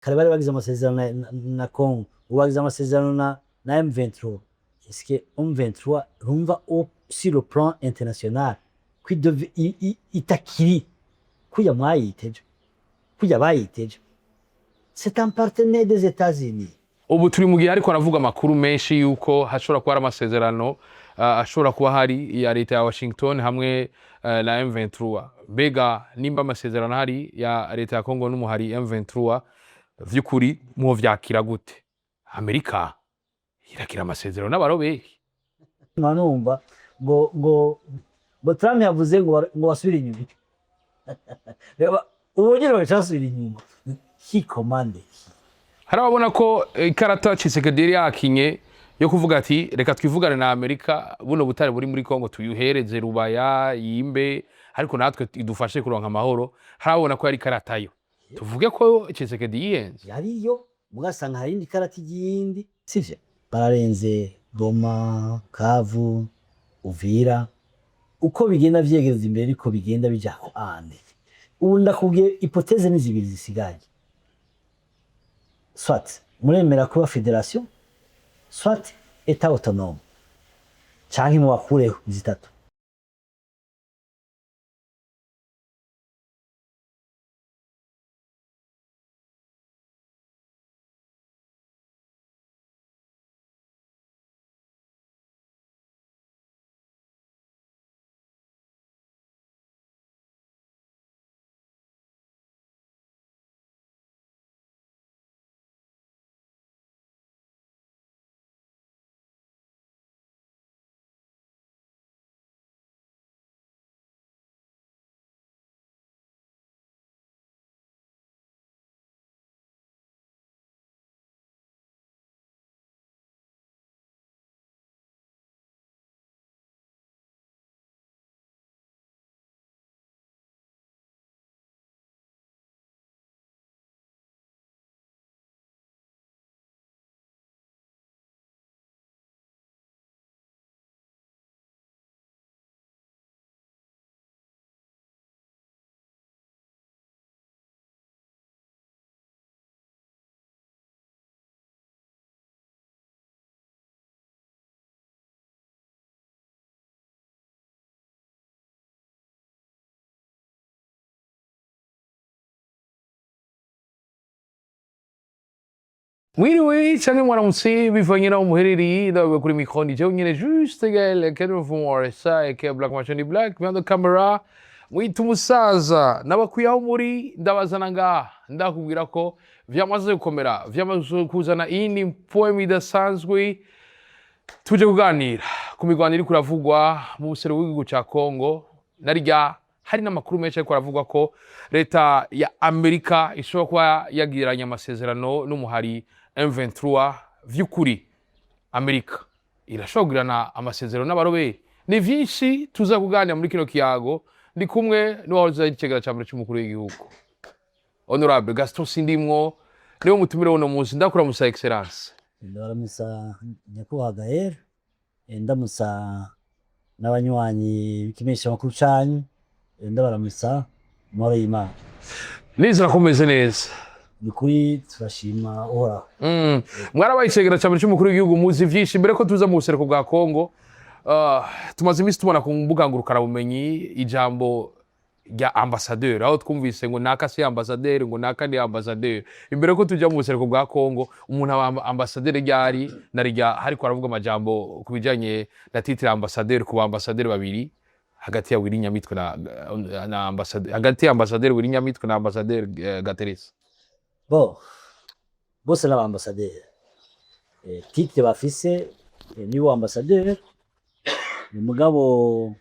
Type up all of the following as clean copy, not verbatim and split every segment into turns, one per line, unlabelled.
kare bari bagize amasezerano na Congo, bagize amasezerano na M23. Est-ce que M23 rumva sur le plan international itakiri kuya mwayiteje, kuya bayiteje? C'est un partenaire des États-Unis.
Ubu turi mu gihe ariko aravuga amakuru menshi yuko hashobora kuba hari amasezerano ashobora kuba hari ya leta ya Washington hamwe na M23. Bega nimba amasezerano hari ya leta ya Congo n'umuhari M23 vy'ukuri mu vyakira gute? Amerika irakira amasezerano n'abaroberi.
Mwanumva ngo Trump yavuze ngo basubire inyuma. Ubugire bacasubira inyuma. He commanded.
Harababona ko ikarata Tshisekedi yakinye yo kuvuga ati reka twivugane na Amerika buno butare buri muri Congo tuyuhereze Rubaya yimbe ariko natwe idufashe kuronka amahoro. Harabona ko yari karata yo. Tuvuge ko Tshisekedi yiyenze.
Yariyo mugasanga hari indi karata yindi. Sivyo? Bararenze Goma, Kavu, Uvira. Uko bigenda vyegeza imbere ariko bigenda bija ande. Ubu ndakubwiye hypothèse n'izibiri zisigaye. Soit muremera kuba fédération, soit état autonome. Canke mu bakureho zitatu.
Oui, canke mwaramutse bivanye naho muherereye ndawe kuri micro ni jewe nyene juste gale Ken from ça et que Black Machine Black behind the camera mwita umusaza nabakwiyaho muri ndabazana ngaha ndakubwira ko vyamaze gukomera vyamaze kuzana iyindi poem idasanzwe tuje kuganira ku migwaniro iri kuravugwa mu busero bw'igihugu ca Congo narirya hari n'amakuru menshi ariko aravugwa ko leta ya Amerika ishobora kuba yagiranye amasezerano n'umuhari M23 vy'ukuri Amerika irashobora kugirana amasezerano n'abaroberi. Ni vyinshi tuza kuganira muri kino kiyago ndi kumwe n'uwahoze icegera ca mbere c'umukuru w'igihugu Honorable Gaston Sindimwo niwe mutumire wono munsi ndakuramusa excellence.
Ndaramisa nyakubahwa Gaël, ndamusa n'abanywanyi b'ikimenyesha makuru canyu, ndabaramisa amahoro y'Imana.
Nizera ko meze neza.
Nukuri turashima uhoraho.
Mwarabaye icegera ca mbere c'umukuru w'igihugu muzi vyinshi mbere ko tuza mu buseruko bwa Congo. Tumaze imisi tubona ku mbuga ngurukanabumenyi ijambo rya ambassadeur aho twumvise ngo naka si ambassadeur ngo naka ni ambassadeur. Imbere ko tuja mu buseruko bwa Congo umuntu aba ambassadeur ryari narirya hariko aravuga amajambo kubijanye na titre ambassadeur ku ambassadeur babiri hagati ya Wirinyamitwe na ambassadeur hagati ya ambassadeur Wirinyamitwe na ambassadeur Gateretse.
Bon, bose n'aba ambassadeur. Titre bafise niwo ambassadeur. Mugabo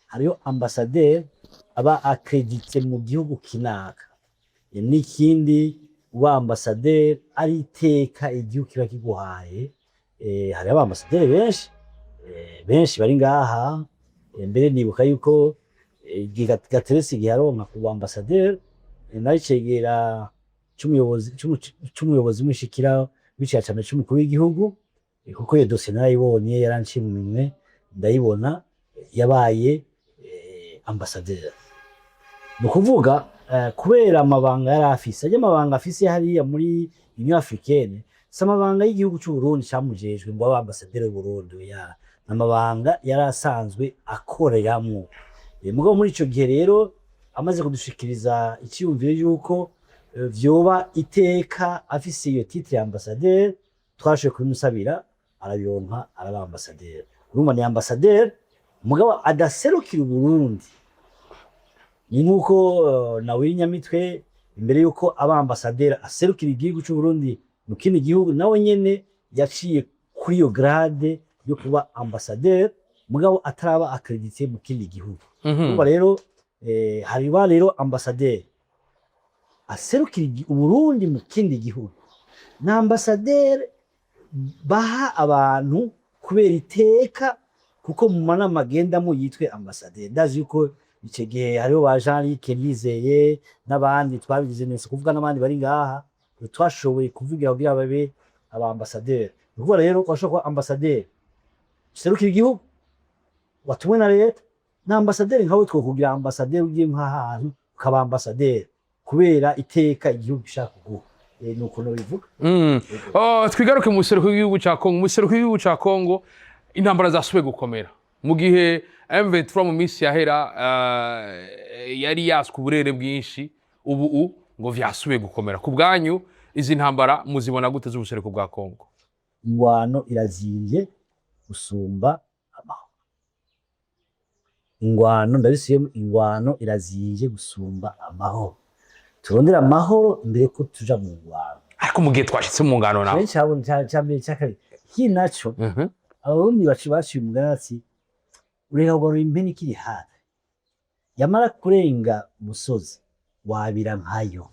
hariyo ambassadeur aba accrédité mu gihugu kinaka. N'ikindi wa ambassadeur ari iteka igihugu kiba kiguhaye. Hari aba ambassadeur benshi bari ngaha. Mbere nibuka yuko Gateretse giharonka ku ambassadeur naricegera c'umuyobozi mwishikira w'icya cyane c'umukuru w'igihugu kuko iyo dossier narayibonye yaranciye mu minwe ndayibona yabaye ambassadeur. No kuvuga kubera amabanga yari afise ajya amabanga afise hariya muri Union Africaine si amabanga y'igihugu cy'u Burundi camujejwe ngo abe ambasaderi w'u Burundi ya amabanga yari asanzwe akoreramwo mugabo muri ico gihe rero amaze kudushikiriza icyumviro yuko vyoba iteka afise iyo titre ya ambassadeur twashoboye kubimusabira arabironka araba ambassadeur urumva ni ambassadeur mugabo adaserukira Burundi ni nkuko nawe Nyamitwe imbere yuko aba ambassadeur aserukira igihugu cy'u Burundi mu kindi gihugu nawe nyene yaciye kuri iyo grade yo kuba ambassadeur mugabo ataraba accredité mu kindi gihugu urumva rero hariba rero ambassadeur aserukira Burundi mu kindi gihugu na ambassadeur baha abantu kubera iteka kuko mu manama agendamo yitwe ambassadeur ndazi yuko icyo gihe hariho ba Jean-Luc Nizeye n'abandi twabigize neza kuvuga n'abandi bari ngaha twashoboye kuvugira kugira babe aba ambassadeur ubwo rero kwashobora kuba ambassadeur serukira igihugu watumwe na leta na ambassadeur nkawe twokugira ambassadeur ugiye nk'ahantu ukaba ambassadeur kubera iteka igihugu gishaka kuguha nuko no bivuga
twigaruke mu seruko y'igihugu ca Kongo mu seruko y'igihugu ca Kongo intambara zasubiye gukomera mu gihe M23 mu minsi yahera yari yaswe uburere bwinshi ubu ngo vyasubiye gukomera ku bwanyu izi ntambara muzibona gute z'ubuseruko bwa Kongo
ingwano irazimvye gusumba amahoro ingwano ndabisiyemo ingwano irazimvye gusumba amahoro turondera amahoro mbere ko tuja mu ngwano
ariko mu gihe twashitse mu ngano nawe
benshi abo cyambere cyakari kinaco abarundi baciye umuganatsi ureka ngo impeni kiri hafi yamara kurenga umusozi wabira nkayo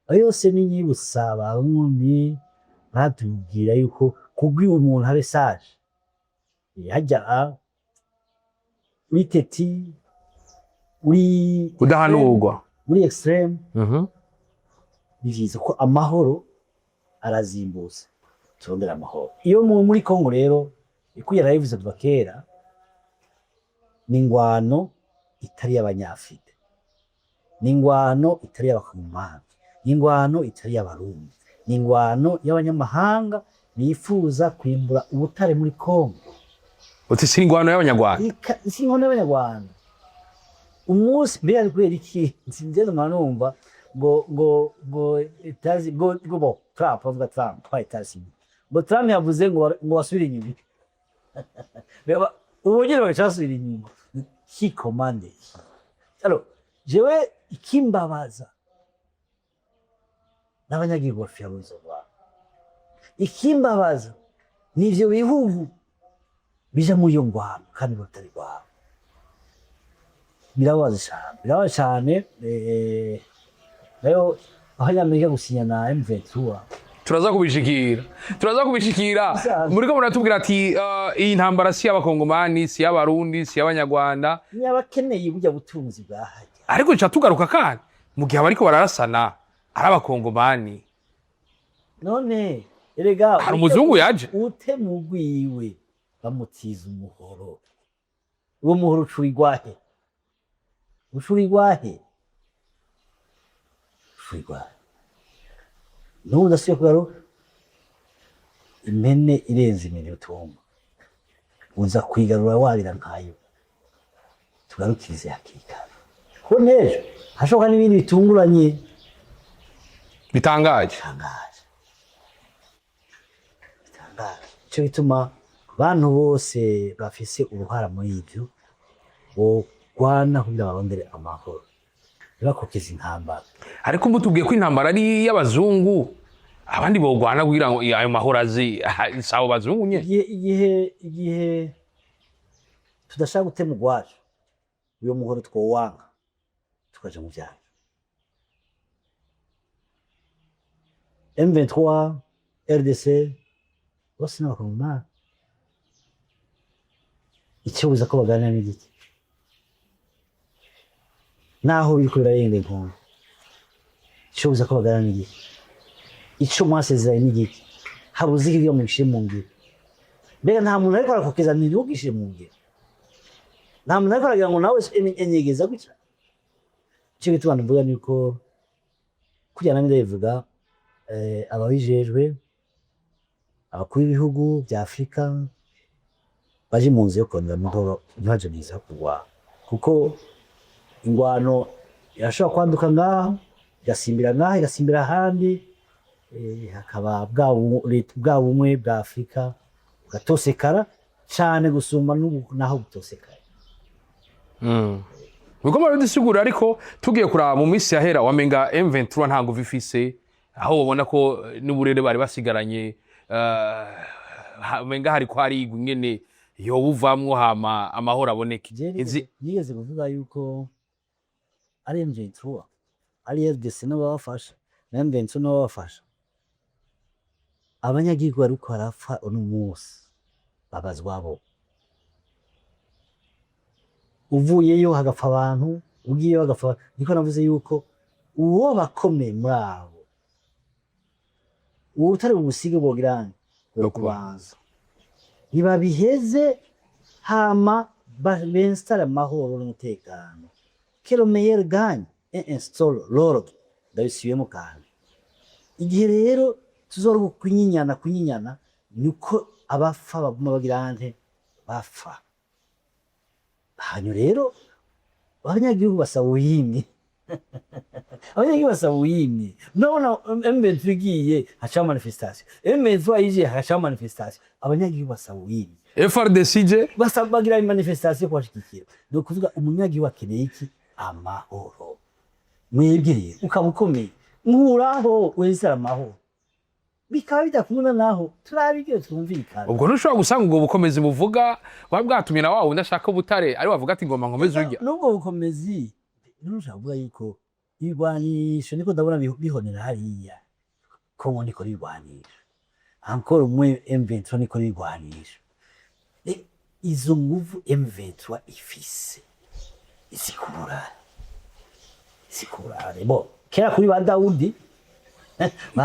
ayo yose ninyibutsa abarundi batubwira yuko kubwira umuntu habe sage hajya uri teti uri
udahanurwa
muri extreme bivuze ko amahoro arazimbutse turondera amahoro iyo muri Kongo rero ikuye rayivuze kuva kera ni ingwano itari y'abanyafrika ni ingwano itari y'abakongomani ni ingwano itari y'abarundi ni ingwano y'abanyamahanga bifuza kwimbura ubutare muri Kongo
uti si ingwano y'abanyarwanda
si ingwano y'abanyarwanda umunsi mbere ari kubera iki nsinzeno manumva ngo itazi ngo Trump avuga Trump kwa itazi ngo Trump yavuze ngo wasubira inyuma ubugire bagacasubira inyuma qui commande alors jewe ikimbabaza n'abanyagihugu bafya buzova ikimbabaza nivyo bihugu bija muri yo ngwano kandi batari gwabo birabaza cyane rero aho Amerika gusinya na M23
turaza kubishikira muriko muratubwira ati iyi ntambara si y'abakongomani si y'abarundi si y'abanyarwanda
nyabakeneye burya butunzi bwahajya
ariko cha tugaruka kandi mu gihe bariko bararasana ari abakongomani
none erega
hari umuzungu yaje
ute mugwiwe bamutiza umuhoro uwo muhoro ucurirwahe n'ubu ndasubiye kugaruka impene irenze imene utumva uza kwigarura wabira nkayo tugarukirize hakiri kare ko n'ejo hashoboka n'ibindi bitunguranye
bitangaje
icyo bituma abantu bose bafise uruhara muri ibyo bogwana kugira barondere amahoro ntibakokeze intambara
ariko mutubwiye ko intambara ari y'abazungu abandi bogwana kugira ngo ayo mahoro azi sabo bazungu nye
igihe tudashaka gutema urwaje uyo muhoro twowanga tukaja mu byaha M23 RDC bose n'abakongomani icyo buza ko baganira n'igiki naho biriko birarenga inkombe icyo buza ko baganira n'igiki icyo mwasezeranye n'igiki habuze iki mu gishe mu ngiro mbega nta muntu ariko arakokeza ntirugishe mu ngiro nta muntu ariko aragira ngo nawe enyegeza gutya ico gituma mvuga niko kurya namwe ndabivuga ababijejwe abakuru b'ibihugu vya Afrika baje mu nzu yo kurondera amahoro ntibaje biza kurwana kuko ingwano irashobora kwanduka ngaho igasimbira ngaho igasimbira ahandi hakaba bwa bumwe bwa Afrika bugatosekara cane gusumba naho butosekara.
Bigomba bidusigura ariko tugiye kuraba mu minsi yahera wamenga M23 ntango vifise aho ubona ko n'uburere bari basigaranye menga hari ko hari ingene yo buvamwo hama amahoro aboneke.
Yigeze kuvuga yuko ari M23 ari RDC n'abafasha na M23 n'abafasha abanyagihugu ariko arapfa uno munsi babazwa bo uvuyeyo hagapfa abantu ugiyeyo hagapfa niko navuze yuko uwo bakomeye muri abo uwo utari ubusige bwogirane no kubanza ntibabiheze hama bensitara amahoro n'umutekano kero meilleur gagne et installe l'ordre ndabisubiyemo kandi igihe rero tuzoruka kunyinyana niko abafa baguma bagirante bafa hanyu rero abanyagihugu basaba uyimye abanyagihugu basaba uyimye none M23 igiye haca manifestation M23 ije haca manifestation abanyagihugu basaba uyimye
FRDC
basaba bagira manifestation kwashikira no kuvuga umunyagihugu akeneye iki amahoro mwebwe ukabukomeye nkuraho wese amahoro bikaba bidakumuna naho turabigire twumvikana
ubwo ntushobora gusanga ubwo bukomezi buvuga bwatumye na wawe ndashaka ubutare ari wavuga ati ngoma nkomeze urya
nubwo bukomezi ntushaka kuvuga yuko ibwanisho niko ndabona bihonera hariya ko ngo niko bigwanisha encore umwe M23 niko bigwanisha izo nguvu M23 ifise isikura bo kera kuri ba Dawudi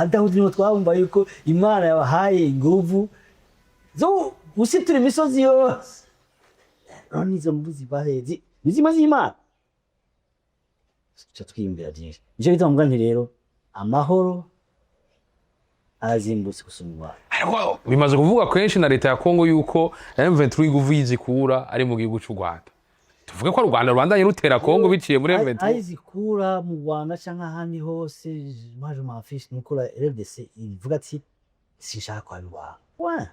Dawudi no twabumva yuko Imana yabahaye inguvu zo gusitura imisozi yose none izo mbuzi bahezi bizima z'Imana cyo twimbira byinshi nicyo bituma nti rero amahoro azimbutse gusumwa
ariko bimaze kuvuga kenshi na leta ya Kongo yuko M23 iguvu yizikura ari mu gihugu cy'u Rwanda tuvuge ko Rwanda rutera Kongo biciye muri M23
ayizikura mu Rwanda canka handi hose maje mafishi nukora RDC ivuga ati sinshaka kwabirwa wa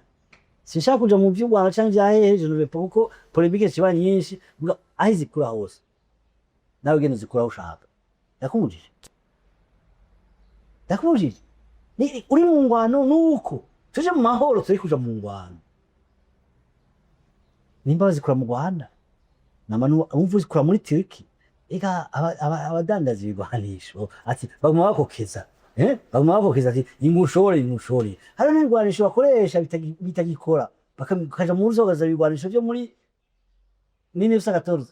sinshaka kuja mu by'u Rwanda canke byahehe je ne kuko polemique ziba nyinshi ayizikura hose nawe gene zikura ushaka yakumujije ni uri mu ngwano nuko tuje mu mahoro turi kuja mu ngwano nimba bazikura mu Rwanda namanu umvuze kura muri Turki ega abadandaza ibigwanisho ati baguma bakokeza baguma bakokeza ati ingushore hari n'ibigwanisho bakoresha bitagikora bakaja mu ruzogaza ibigwanisho byo muri 1914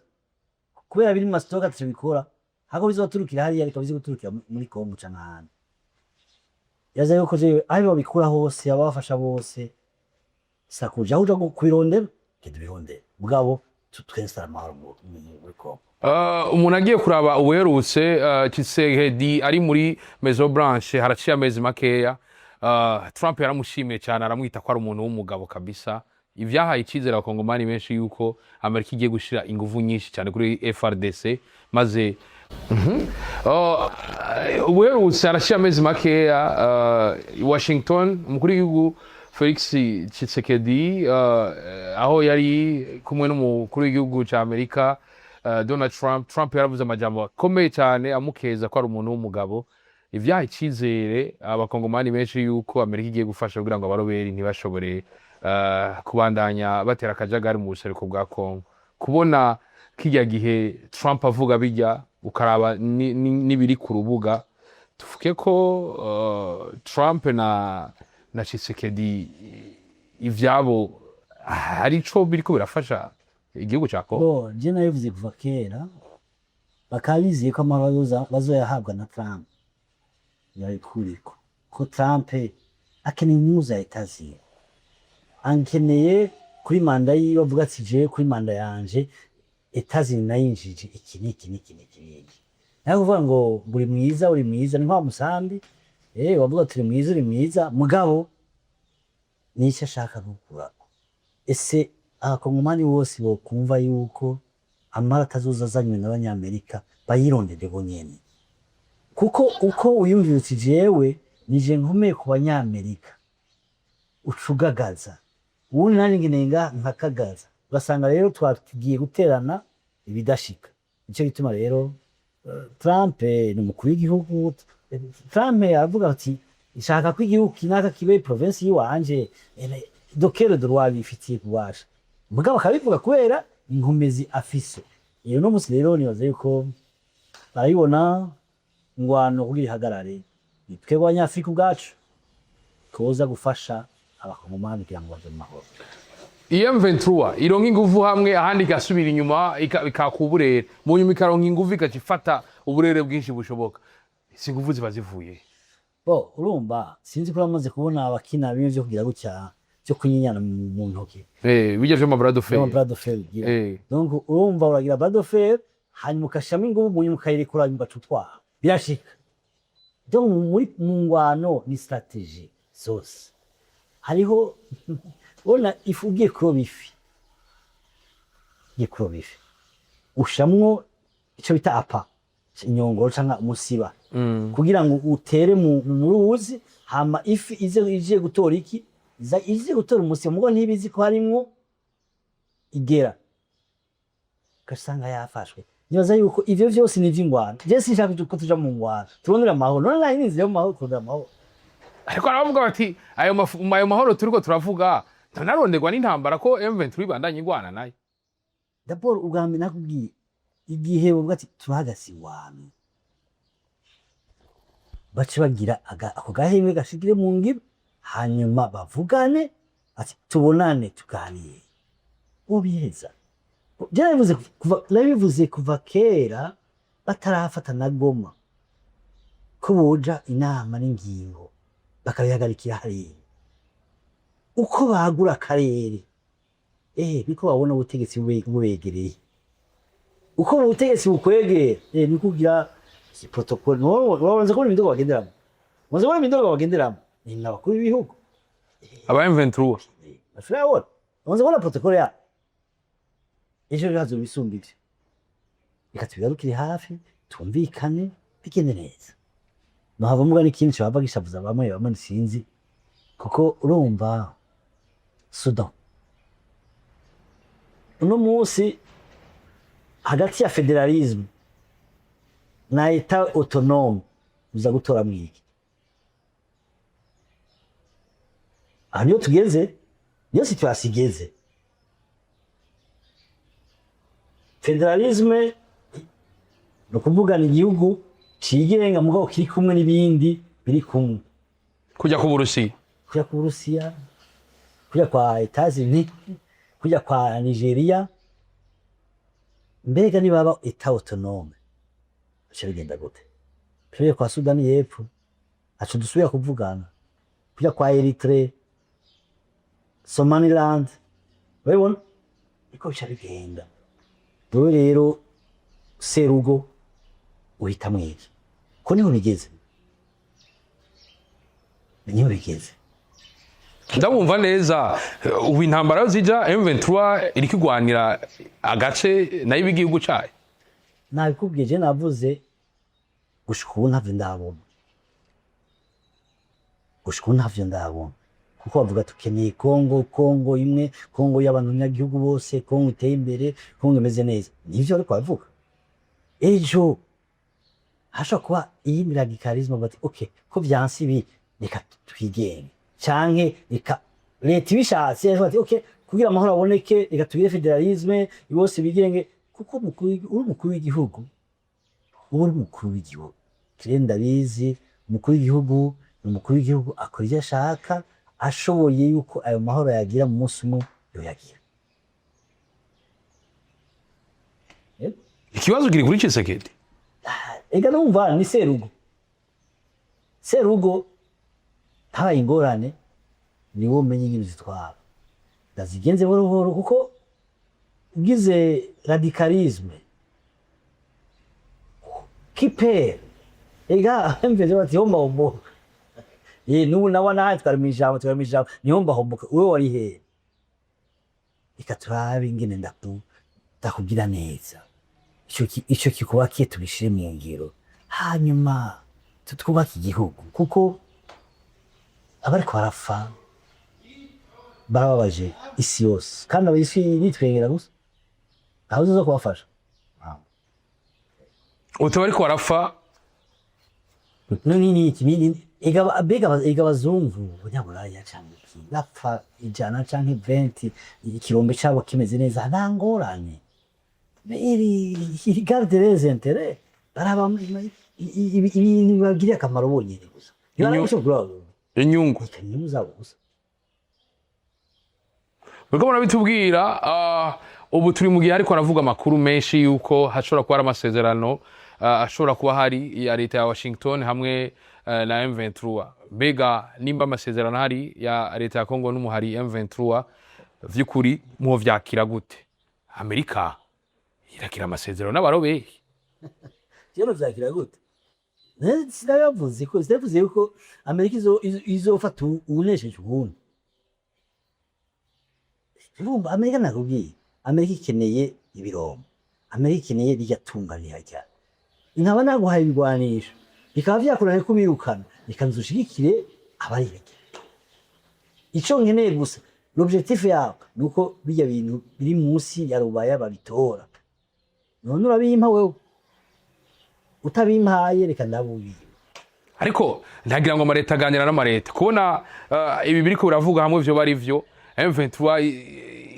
kubera biri mu masitoka atabikora hako bizoturukira hariya ariko bizoturukira muri Kongo canahana yaza yuko je aho babikura hose abafasha bose sakuja aho uja kubirondera kidubirondera mugabo tutwensara amahoro muri Kongo.
Umuntu agiye kuraba ubuherutse Tshisekedi ari muri Maison Blanche haraciye amezi makeya Trump yaramushimiye cyane aramwita ko ari umuntu w'umugabo kabisa ivyahaye icyizere abakongomani benshi yuko Amerika igiye gushira ingufu nyinshi cyane kuri FRDC maze ubuherutse haraciye amezi makeya Washington umukuru w'igihugu Felix Tshisekedi aho yari kumwe n'umukuru w'igihugu cya Amerika Donald Trump yaravuze amajambo akomeye cyane amukeza ko ari umuntu w'umugabo ivyaha icyizere abakongomani benshi yuko Amerika igiye gufasha kugira ngo abaroberi ntibashobore kubandanya batera akajagari mu buseruko bwa Kongo kubona kijya gihe Trump avuga bijya ukaraba nibiri ku rubuga tuvuke ko Trump na Tshisekedi ivyabo hari ico biriko birafasha igihugu cya Kongo
je nabivuze kuva kera bakabiziye ko amahoro bazoyahabwa na Trump yabikuriko ko Trump akeneye inyuza etazi ankeneye kuri manda yiwe avuga ati je kuri manda yanje etazi nayinjije iki naho kuvuga ngo uri mwiza ni nka musambi wavuga turi mwiza mugabo nicyo ashaka gukura. Ese abakongomani bose bokumva yuko amara atazoza azanywe n'abanyamerika bayirondede bonyene, kuko uko uyumvise jewe nije nkomeye ku banyamerika ucugagaza ubundi nani ngenenga nkakagaza, ugasanga rero twagiye guterana ibidashika. Nicyo gituma rero Trump ni umukuru w'igihugu. Trump aravuga ati ishaka ko igihugu kinaka kibe province yiwanje dokere droit bifitiye kubasha, mugabo akabivuga kubera inkomezi afise. Iyo no musi rero nibaza yuko barayibona ngwano kugira ihagarare, twebwe abanyafrika ubwacu tuza gufasha abakongomani kugira ngo baje mu mahoro.
M23 ironka inguvu hamwe ahandi gasubira inyuma ikakuburera mu nyuma ikaronka inguvu ikacifata uburere bwinshi bushoboka, si inguvu ziba zivuye
bo urumva. Sinzi ko bamaze kubona abakina bimwe byo kugira gutya cyo kunyinyana mu ntoki
bijya vyo mabrado
fer donc urumva uragira brado fer hanyuma ukashamo inguvu mu nyuma ukayirekura ugacutwara birashika. Donc muri mu ngwano ni strategie zose hariho ona ifugiye kuroba ifi, ushamwo ico bita apa inyongoro canke umusiba kugira ngo utere mu ruzi, hama ifi ije gutora iki ije gutora umusiba mugo ntibizi ko harimwo igera, kasanga yafashwe. Nibaza yuko ivyo vyose ni vy'ingwano. Je sinshaka ko tuja mu ngwano turondera amahoro, none nari nizi yo mahoro kurondera amahoro.
Ariko aravuga bati ayo mahoro turiko turavuga ntanaronderwa n'intambara ko M23 ibandanye ingwana nayo.
D'abord ugambe nakubwiye igihe bavuga ati turahagasi wami bace bagira ako gahemwe gashigire mu ngiro, hanyuma bavugane ati tubonane tuganire ubiheza. Nabivuze kuva kera batarafata na Goma ko boja inama n'ingingo bakabihagarikira hariya uko bagura akarere biko babona ubutegetsi bubegereye, uko ubutegetsi bukwegera ni kugira protocole. Wabanza kubona imidogo bagenderamo ni n'abakuru b'ibihugu
aba M23
bashobora kubona wabanza kubona protocole ya ejo bihazo bisumba ivyo, reka tubigarukire hafi tumvikane bigende neza. Nohava muga n'ikindi cyo bava gishavuza bamwe sinzi, kuko urumva Sudan uno munsi hagati ya federalisme na etat autonome uza gutora mwiki. Aha niyo tugeze, niyo situation igeze. Federalisme no kuvuga ni igihugu cigenga mugabo kiri kumwe n'ibindi biri kumwe,
kujya ku Burusiya, kujya kwa Etats-Unis, kujya kwa Nigeria. Mbega ni baba etat autonome acha bigenda gute? Kujya kwa Sudani y'Epfo acha dusubira kuvugana, kujya kwa Eritrea, Somaliland, urabona iko bica bigenda. Dore rero serugo uhita mwiki ko niho bigeze, niho bigeze. Ndabumva neza ubu intambara zija M23 iri kigwanira agace nayo igihugu cyayo.
Nabikubwiye je navuze gushika ubu ntavyo ndabona, kuko bavuga tukeneye Kongo imwe, Kongo y'abantu nyagihugu bose, Kongo iteye imbere, Kongo imeze neza. Nivyo ariko bavuga ejo hasha kuba iyi radicalisme bati okay ko vyansi bi reka twigenge canke reka leta ibishatse bati okay kugira amahoro aboneke reka tugire federalisme bose bigenge, kuko umukuru w'igihugu kirenda bizi umukuru w'igihugu akora ivyo ashaka, ashoboye yuko ayo mahoro yagira mu munsi umwe yoyagira.
Ikibazo kiri kuri Tshisekedi.
Ega numva ni serugo habaye ingorane ni wo menye ingene zitwara ndazigenze buhoro, kuko ugize radicalisme kipe ega mveze bati homba hombo nubu nawe nawe twarimijambo niho mbahomboka wewe wari he ikaturabe ingene ndakubwira neza ico kikubakiye tubishire mu ngiro hanyuma twubaka igihugu kuko abariko barafa barababaje isi yose kandi abisi nitwengera gusa aho uza kubafasha
utaba ariko barafa
nini iki ega bazungu abanyaburaya canke bapfa 100 canke 20 ikirombe cabo kimeze neza nta ngorane iri garde les intérêts baraba ibintu bagiriye akamaro bonyene gusa
inyungu
zabo gusa
Biko murabitubwira ubu turi mu gihe ariko aravuga amakuru menshi yuko hashobora kuba ari amasezerano ashobora kuba hari ya leta ya Washington hamwe na M23 bega nimba amasezerano hari ya leta ya Kongo n'umuhari M23 vy'ukuri muho vyakira gute Amerika irakira amasezerano n'abarobeye
Cyano vyakira gute sinavuze ko Amerika izofata unesheje ubuntu Urumva Amerika nakubwiye Amerika ikeneye ibirombo Amerika ikeneye ryatunga rihajya nkaba naguhaye ibigwanisho bikaba vyakoranye kubirukana ikanzushigikire abarihege ico nkeneye gusa l'objectif yawe nuko bijya bintu biri munsi ya rubaya babitora none urabimpa wewe utabimpaye reka ndabubi
ariko ntagira ngo amareta aganira n'amareta kubona ibi biriko biravuga hamwe vyo bari vyo M23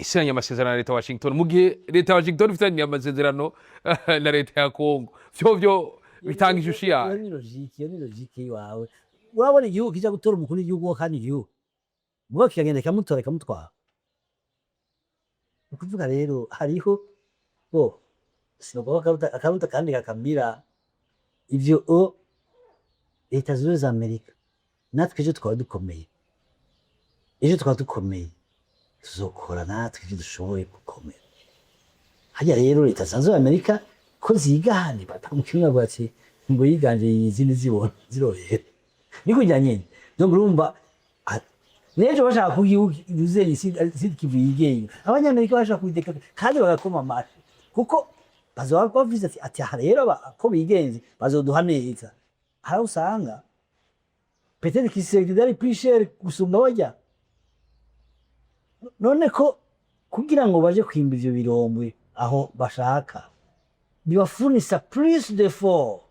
isenya amasezerano na leta ya Washington mu gihe leta ya Washington ifitanye amasezerano na leta ya Kongo vyo bitanga ishushi yawe
ni logique yawe urabona igihugu kija gutora umukuru w'igihugu kandi igihugu muba kigenda kamutora kamutwara ukuvuga rero hariho sinoboka akaruta kandi kakambira ivyo leta z'United za Amerika natwe ejo twaba dukomeye tuzokora natwe ivyo dushoboye gukomera hajya rero leta za Amerika ko zigahane batamukimwe bwati ngo yiganje izindi zibona zirohera niko nyanyene donc urumva nejo bashaka kugiuze isi kivuye abanyamerika bashaka kwideka kandi bagakoma amashi kuko bazoba bavuze ati rero ko bigenze bazoduha neza hari usanga peut-être que c'est des plus cher gusumba bajya none ko kugira ngo baje kwimba ivyo birombwe aho bashaka bibafurnisa plus d'effort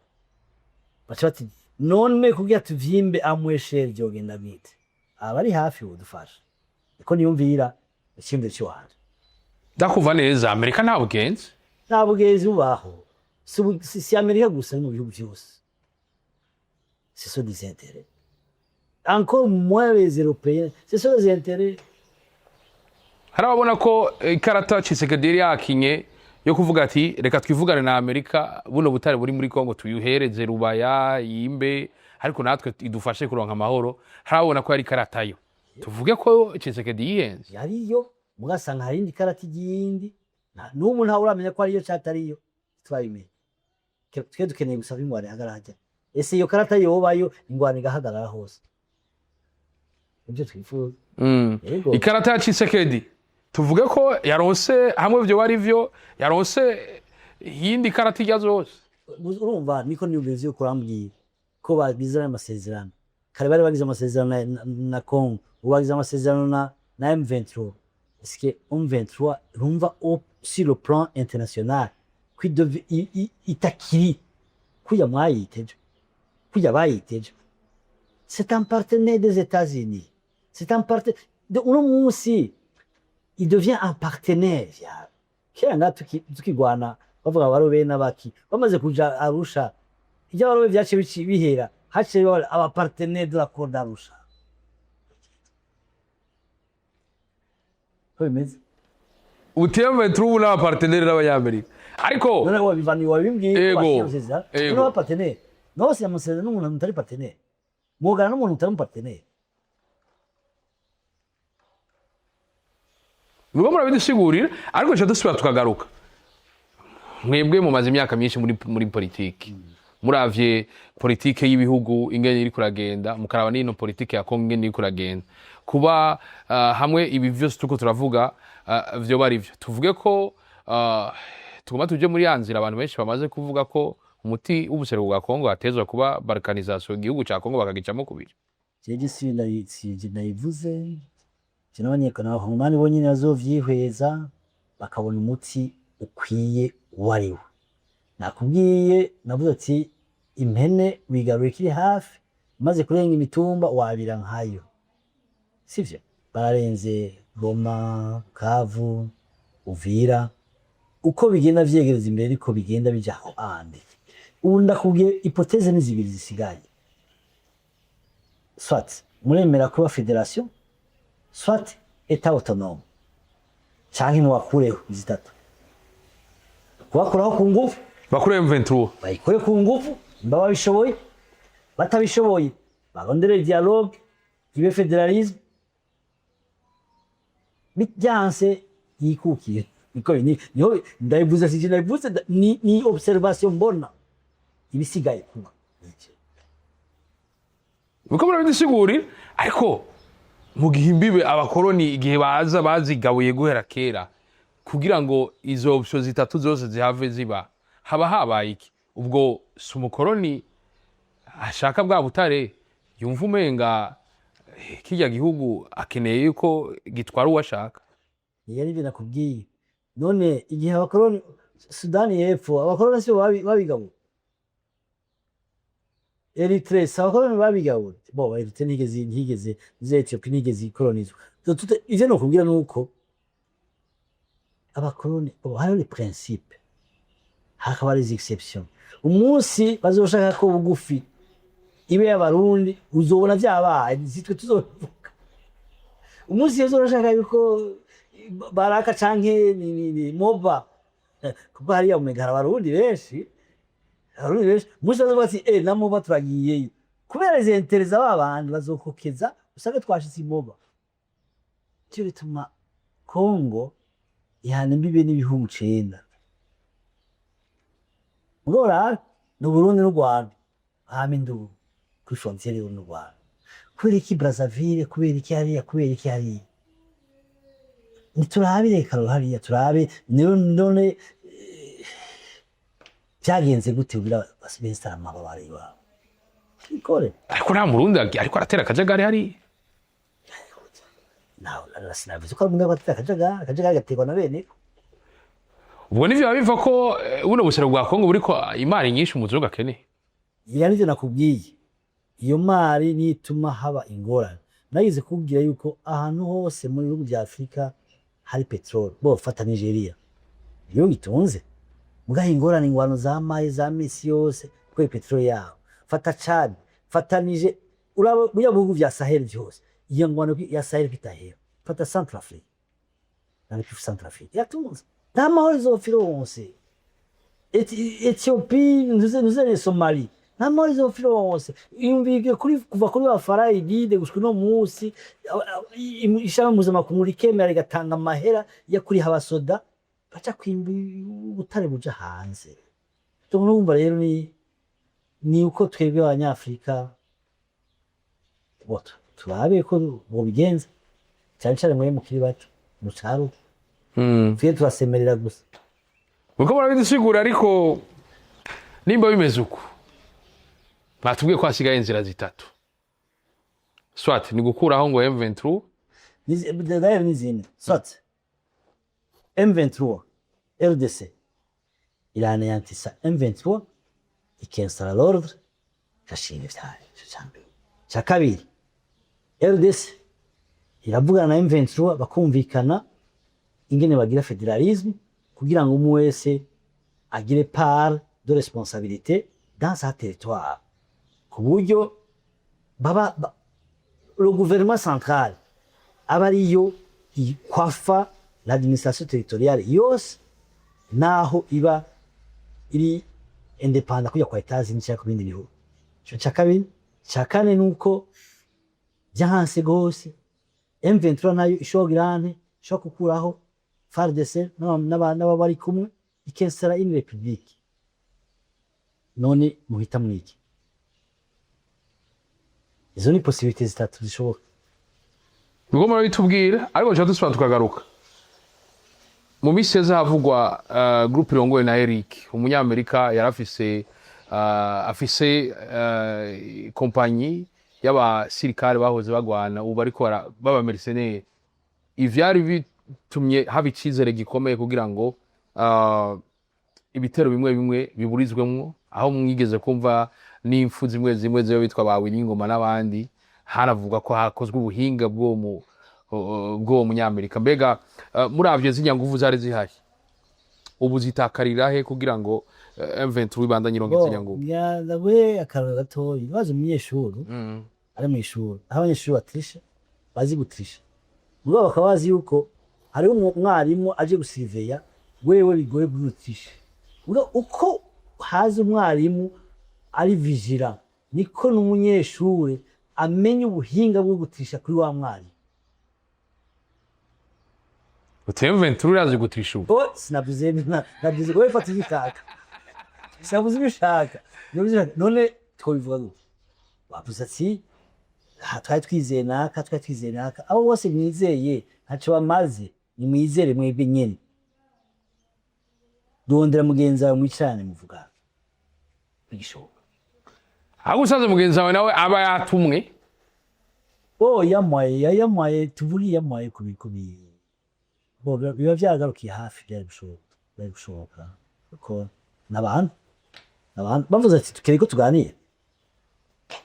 bati none kugira tuvyimbe amweshere byogenda bite abari hafi udufasha iko niyumvira ikindi cy'wanje
ndakuva neza Amerika nta bugenzi
ubaho si Amerika gusa mu bihugu byose ce sont des intérêts encore moins les Européens ce sont des intérêts
harabona ko ikarata Tshisekedi yakinye yo kuvuga ati reka twivugane na Amerika buno butare buri muri Kongo tuyuhereze rubaya yimbe ariko natwe idufashe kuronka amahoro harabona ko yari karata yo tuvuge ko Tshisekedi yiyenze
yariyo mugasanga hari indi karata igindi n'ubu nta uramenya ko ariyo cyatariyo twabimenye twe dukeneye gusaba ingwane hagarajya ese iyo karata yobayo ingwane igahagarara hose ibyo twifuza
ikarata ya Tshisekedi tuvuge ko yaronse hamwe byo bari vyo yaronse yindi karata ijya zose
urumva niko niyumvise yo kurambwiye ko bagizana amasezerano kare bari bagize amasezerano na Kongo ubagize amasezerano na M23 est-ce que M23 rumva sur le plan international itakiri kuya mwayiteje kuya bayiteje c'est un partenaire des États-Unis c'est un partenaire de uno munsi il devient un partenaire kera ngato tukigwana bavuga barobe n'abaki bamaze kuja Arusha ijya barobe byace bihera hace aba partenaire de l'accord d'Arusha bimeze
utiyemwe turu na partenaire n'abanyamerika ariko
none wabivani wabimbwiye kwashyira no partenaire no si amasezerano n'umuntu utari partenaire mugana n'umuntu utari partenaire
Nuko murabidusigurira ariko cyo dusubira tukagaruka mwebwe mumaze imyaka myinshi muri politiki muravye politike y'ibihugu ingene iri kuragenda mukaraba n'ino politike ya Kongo ingene iri kuragenda kuba hamwe ibi vyose turiko turavuga vyoba ari vyo tuvuge ko tugomba tuje muri ya nzira abantu benshi bamaze kuvuga ko umuti w'ubuseruko bwa Kongo hatezwa kuba balkanisation igihugu ca Kongo bakagicamo kubiri.
Jeje sinayivuze kinabanyekana abahumani bonyine bazovyihweza bakabona umuti ukwiye wariwe. Nakubwiye navuze ati impene wigarura kiri hafi maze kurenga imitumba wabira nkayo. Sivyo? Bararenze Goma, Kavu, Uvira uko bigenda vyegereza imbere ariko bigenda bija aho ande. Ubu ndakubwiye hypothèse ni zibiri zisigaye. Soit muremera kuba federation, soit état autonome. Canke nwakureho zitatu. Kubakuraho ku ngufu
Bakure M23
bayikore ku ngufu mbaba bishoboye batabishoboye barondere dialogue ibe federalisme bijyanse yikukiye niko niho ndayivuze sije ndayivuze ni observation mbona ibisigaye kuba
uko murabidusiguri ariko mu gihe imbibe abakoroni igihe baza bazigabuye guhera kera kugira ngo izo option zitatu zose zihave ziba haba habaye iki ubwo si umukoroni ashaka bwa butare yumva umenga kijya gihugu akeneye yuko gitwara uwashaka
yari bina kubwiye none igihe abakoroni Sudani y'Epfo abakoroni si babigabo Eritrea abakoroni babigabo bo Eritrea ntigeze Ethiopia ntigeze ikolonizwa ivyo no kubwira nuko abakoroni hari les principes hakaba les exceptions umunsi bazoshaka ko bugufi ibe y'abarundi uzobona vyabaye zitwe tuzovuga umunsi bazoshaka yuko Baraka canke ni Moba kuko hariya umega abarundi benshi umunsi bazovuga ati na Moba turagiyeyo kubera izo intereza babandi bazokokeza usange twashitse Moba cyo bituma Kongo ihana imbibe n'ibihumbi 9 Ngora no Burundi no Rwanda hamindu kuri frontiere y'u Rwanda kubera iki Brazzaville kubera iki hariya niturabire karo hariya turabe none byagenze gute ubira basibesta amabari ba ikore
ariko nta murundi ariko aratera akajagari hari
naho sinavuze ko umuntu abatera akajagari gategwa na bene
ubwo nivyo biva ko buno busero bwa Kongo buriko imari nyinshi umuzuga kene
yani byo nakubwiye iyo mari nituma haba ingorane nagize kubwira yuko ahantu hose muri bihugu bya Afrika hari petrol bo fata Nigeria yo gitunze mugaha ingorane ingwano za maye za misi yose kwe petrol yaho fata Chad fata Niger urabo buya bihugu bya Sahel byose iyo ngwano ya Sahel bitahera fata Centrafrique na Centrafrique yatunze nta mahoro izofira wose Ethiopie nuze Somalie nta mahoro izofira wose yumvige kuva kuri wa Faraidide gushika no musi ishaka mpuzamakungu rikemera rigatanga amahera ya kuri habasoda baca kwimba ubutare buja hanze turumva rero ni uko twebwe abanyafrika boto turabe ko bobigenza cyane mwe mukiri bato mucaru twe turasemerera gusa
uko murabidusigura ariko nimba bimeze uko batubwiye ko hasigaye inzira zitatu soit ni gukuraho ngo M23
n'izindi soit M23 RDC iranayantisa M23 ikensara l'ordre cyashimye cyane cya kabiri RDC iravugana na M23 bakumvikana ingene bagira federalisme kugira ngo umwe wese agire part de responsabilité dans sa territoire ku buryo le gouvernement central abariyo ikwafa l'administration territoriale yose naho iba iri independant kujya kwa etazi n'icya kubindi bihugu cyo cyakabiri cyakane nuko byahanse gose M23 nayo ishogirane sho kukuraho FARDC n'abana bari kumwe ikensera in republique none muhita mwiki. Izo ni possibilité zitatu zishoboka.
Ubwo murabitubwira ariko cyo dusubira tukagaruka. Mu misi yeze havugwa groupe irongowe na Eric umunyamerika yarafise afise kompanyi y'abasirikare bahoze bagwana ubu ariko baba mercenaires. Ivyari bitumye haba icizere gikomeye kugira ngo ibitero bimwe bimwe biburizwemwo, aho mwigeze kumva n'imfu zimwe zimwe zo bitwa bawe n'ingoma n'abandi, haravuga ko hakozwe ubuhinga bwo munyamerika. Mbega muravye zinya nguvu zari zihari ubu zitakarira he kugira ngo M23 ibandanye ironke zinya nguvu?
Nawe akararo gatoyi baje umunyeshuri ari mu ishuri, aho abanyeshuri batrisha bazi gutrisha, ubwo bakabazi yuko hari umwarimu aje gusiveya wewe bigoye gutrisha. Uko hazi umwarimu ari vigila niko n'umunyeshuri amenya ubuhinga bwo gutrisha kuri wa mwarimu.
M23 irazi gutrisha ubu?
Sinavuze wewe fata igitaka, sinavuze ibishaka none twobivuga gute? Wavuze ati twari twizeye naka abo bose mwizeye ntaco bamaze, nimwizere mwebwe nyene. Dondera mugenzi wawe mwicarane muvugana bigishoboka.
Aho usanze mugenzi wawe nawe aba yatumwe
yamaye tuvugi yamaye kubikubi biba vyagarukiye hafi byari gushoboka kuko n'abantu bavuze ati tukere ko tuganire,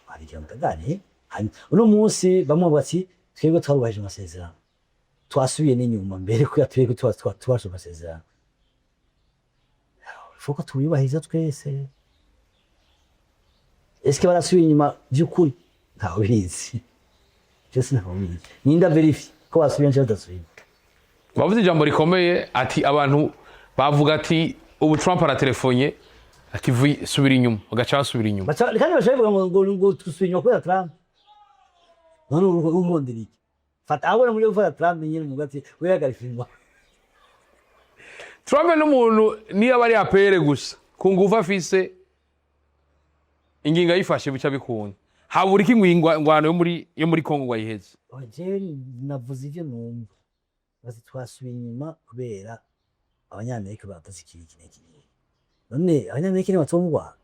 ariyo mutaganiye. Uno munsi bamwe bati twebwe twarubahije amasezerano, twasubiye n'inyuma mbere ko yatwege twashoboye amasezerano. Fuko tuyubahiriza twese. Eske barasubiye inyuma by'ukuri? Ntawe bizi. Cyose ntawe bizi. Ninda verify ko basubiye nje badasubiye.
Bavuze ijambo rikomeye ati abantu bavuga ati ubu Trump aratelefone ati subira inyuma, bagaca basubira inyuma.
Kandi bashavuga ngo tusubira inyuma kubera Trump. None urumondera iki? Fata abona muri gufata Trump nyine mugati we yagarifirwa.
Trump n'umuntu niyo bari apere gusa ku nguvu afise inginga yifashe bica bikunda. Habura iki ngwano yo muri Kongo gwayiheze.
Je navuze ivyo numva. Basi twasubiye inyuma kubera abanyamerika batazikira iki. None abanyamerika ni batomugwa.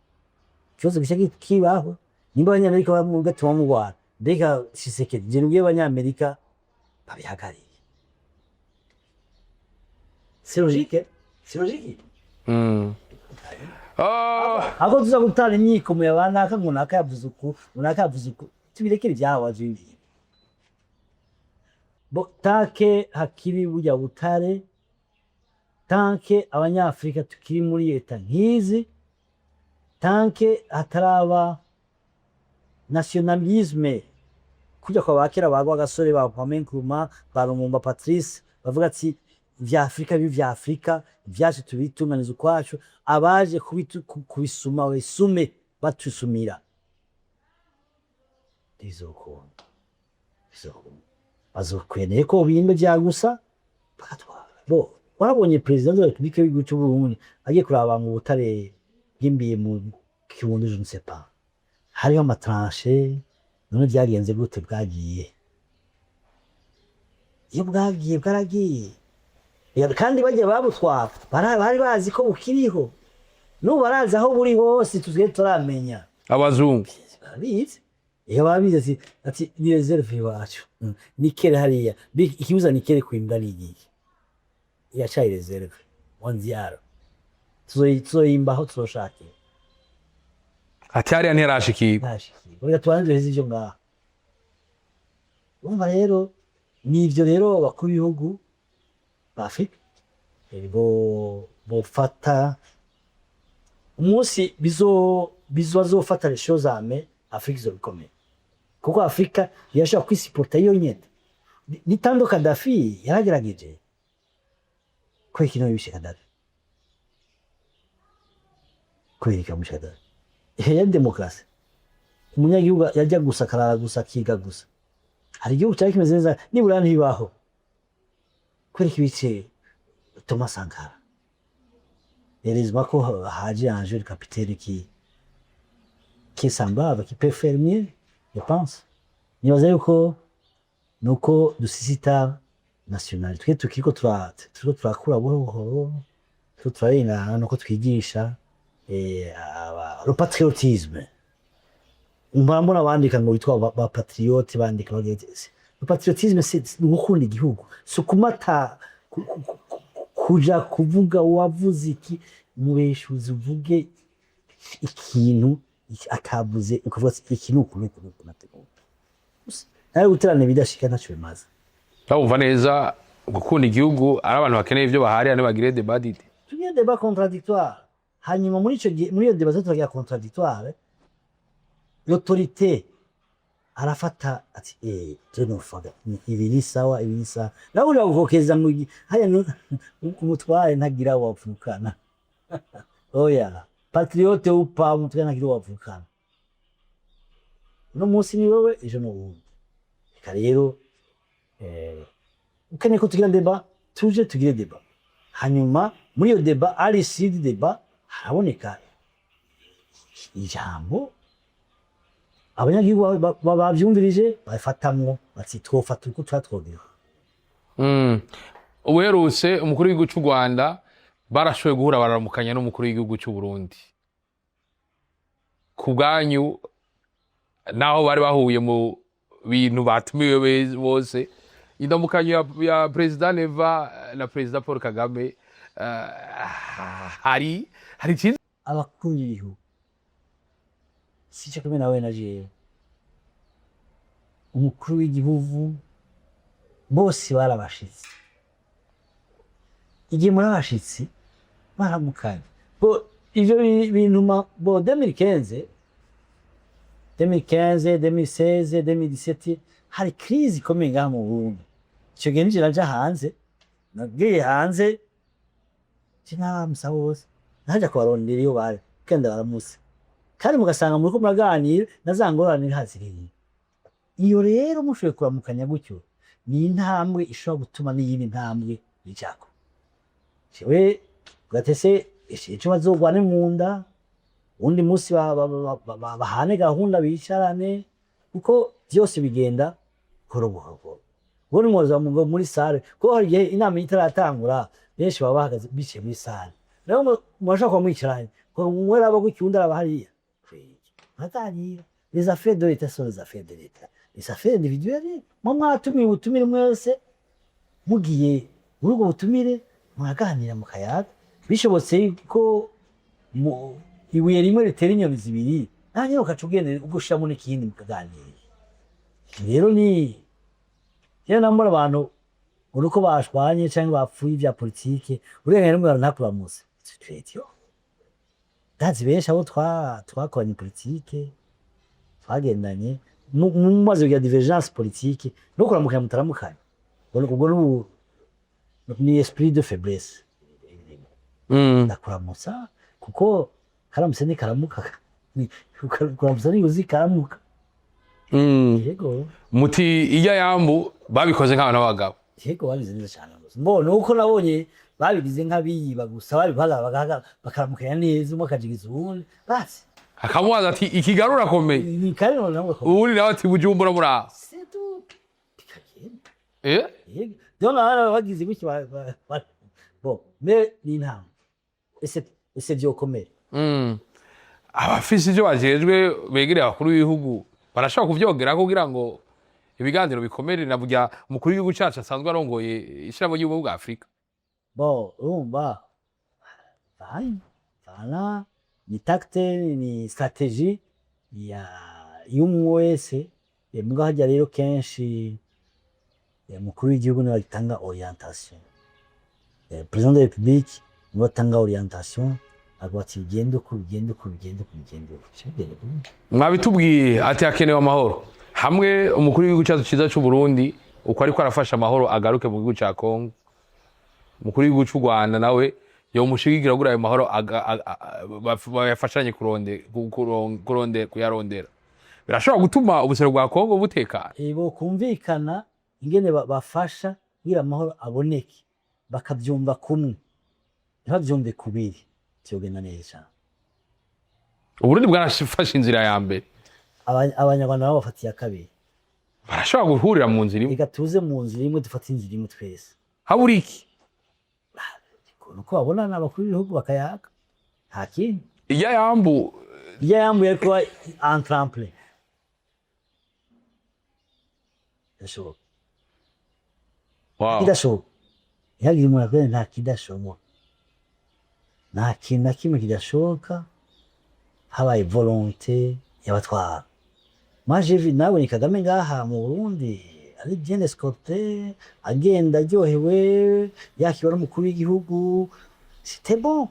Cyose gishaki kibaho. Nimba abanyamerika bamuga tomugwa. Mbega Tshisekedi je nubwiye abanyamerika babihagariye. C'est logique. Ako tuza gutana inyiko mu yabanaka ngo naka yavuze uku tubirekere byawaje ibi. Tanke hakiri burya butare, tanke abanyafrika tukiri muri leta nkizi, tanke hataraba nationalisme kujya kwa bakera bagwa gasore ba Kwame Nkrumah ba Lumumba Patrice bavuga ati vya Afrika vya Afrika vyaje tubitunganiza kwacu, abaje kubisuma wesume batusumira izoko bazokweneye ko bimbe byagusa bakatwara. Warabonye president wa Republika y'Igihugu cy'u Burundi agiye kuraba mu butare bw'imbiye mu Kirundo, je ne sais pas, hariho amatranche. None byagenze gute? Bwagiye iyo bwagiye bwaragiye kandi bagiye babutwara bari bazi ko bukiriho, n'ubu barazi aho buri hose tuziye turamenya.
Abazungu
babizi iyo babizi ati ni reserve iwacu nikere hariya ikibuza nikere kwimbwa n'igihe yacaye reserve wanziyaro tuzoyimbaho tuzoshakira
ati hariya ntirashikirwa.
Oya tubanze ivyo ngaha. Umva rero nivyo rero bakuru b'ibihugu ba Afrika bofata umunsi bizofata les choses à main. Afrika izobikomeye kuko Afrika yashaka kwisiporta yonyene. Nitando Gaddafi yaragerageje ko ikino yibishe Gaddafi ko ikamusha Gaddafi ya demokrasi. Umunyagihugu yajya gusa karara gusa kiga gusa. Hari igihugu cyari kimeze neza nibura ntibaho kwereka ibice Thomas Sankara. Yerezwa ko haje Angel Kapiteri ki qui est semblable, qui peut faire mieux, je pense. Nibaza yuko nuko dusisita national twe tukiko turakura buhoro turarengana nuko twigisha le patriotisme. Mbona bandika ngo bitwa ba patriote bandika bageze. Le patriotisme c'est gukunda igihugu. So kumata kuja kuvuga wavuze iki mubeshuzi uvuge ikintu akavuze ukavuga ikintu kunuko nategura. Nawe guterana bidashika ntacyo bimaze.
Urumva neza gukunda igihugu ari abantu bakeneye ibyo bahari ane bagire débat dite.
Tugiye débat contradictoire. Hanyuma muri iyo débat tugiye contradictoire. L'autorité arafata ati je no faga ibiri sawa nawe uri gukokeza ngo haya umutware ntagira wapfukana. Oya patriote upa umutware ntagira wapfukana. No munsi ni wowe ejo no wundi. Rero ukeneye ko tugira débat tuje tugire débat. Hanyuma muri iyo débat ari sidi débat haraboneka ijambo abanyagihugu bavyumvirije bafatamwo bati twofata uko twatwogera.
Uherutse umukuru w'igihugu cy'u Rwanda barashoboye guhura bararamukanya n'umukuru w'igihugu cy'u Burundi. Ku bwanyu naho bari bahuye mu bintu batumiwe bose indamukanyo ya President Neva na President Paul Kagame hari cyiza
abakuru b'igihugu sica kumwe nawe na jewe umukuru w'igihugu bose barabashitse igihe muri abashitsi baramukanye bo ivyo bintu bo 2015 2016 2017 hari crise ikomeye ngaha mu Burundi. Icyo gihe nije naja hanze nagiye hanze sinamsa bose naja kubarondera iyo bari kenda baramuse kandi mugasanga muri ko muraganira nazangorane haziriye. Iyo rero mushoboye kuramukanya gutyo ni intambwe ishobora gutuma n'iyindi ntambwe bijako. Jewe gatese icyo bazogwane mu nda undi munsi bahane gahunda bicarane kuko byose bigenda korobuhoro. Buri mwoza ngo muri sale ko hari igihe inama itaratangura benshi baba bahagaze bicaye muri sale. Rero mwashaka kumwicaranye ko mwera abo gucyunda abahariya. Batangira les affaires de l'État sont les affaires de l'État. Les affaires individuelles mo mwatumiye ubutumire mwese mugiye muri ubwo butumire muraganira mu kayaga bishobotse ko ibuye rimwe ritera inyoni zibiri nanjye ukacugende ugushamo n'ikindi mukaganira. Rero ni namura abantu uruko bashwanye cyangwa bapfuye bya politike urengera n'umwe ntakuramuse twetyo ndazi benshi abo twakoranye politike twagendanye mu maze ya divergence politique no kuramukanya mutaramukanya ubwo ni esprit de faiblesse ndakuramutsa kuko karamutse ni karamuka kuramutsa ni uzi karamuka. Yego
muti ijya yambu babikoze nk'abantu b'abagabo.
Yego babize neza cyane mbona uko nabonye babigize nk'abiyiba gusa babibaga bakaramukanya neza umwe akajigiza uwundi basi
akamubaza ati ikigarura komeye
ni kare none
uwundi nawe ati bujumbura muri aho
yego dona bagize gutyo bo me ni intambwe ese byokomeye.
Abafise ibyo bajejwe begereye abakuru b'ibihugu barashaka kuvyogera kugira ngo ibiganiro bikomere na burya umukuru w'igihugu cyacu asanzwe arongoye ishiramo y'ubumwe bwa Afrika.
Bo urumva bana ni tactique ni stratégie y'umwe wese mbwa hajya rero kenshi umukuru w'igihugu niwe atanga orientation. Président de la République niwe atanga orientation agwati bigendo.
Mwabitubwiye ati hakenewe amahoro hamwe umukuru w'igihugu cyacu cyiza cy'u Burundi uko ariko arafasha amahoro agaruke mu gihugu cya Kongo. Umukuru w'igihugu cy'u Rwanda nawe yo mushigigira gura ayo mahoro bayafashanye kuyarondera birashobora gutuma ubusero bwa Kongo butekana.
Bo kumvikana ingene bafasha kugira amahoro aboneke bakabyumva kumwe ntibabyumve kubiri cyogenda neza.
Uburundi bwarafashe inzira ya mbere,
abanyarwanda nabo bafata iya kabiri,
barashobora guhurira mu nzira imwe.
reka tuze mu nzira imwe dufate inzira imwe twese.
Habura iki?
Nuko babonana abakuru b'ibihugu bakayaga, nta kindi.
Irya yambu
Irya yambu yari kuba entrample, birashoboka.
wow.
Kidashoboka, ihagire umuntu akwene nta kidashoboka, nta kintu na kimwe kidashoboka habaye volonté y'abatwara. Moi j'ai vu nabonye Kagame ngaha mu Burundi ari bien escorté, agenda aryohewe, yakirwa n'umukuru w'igihugu, c'était bon.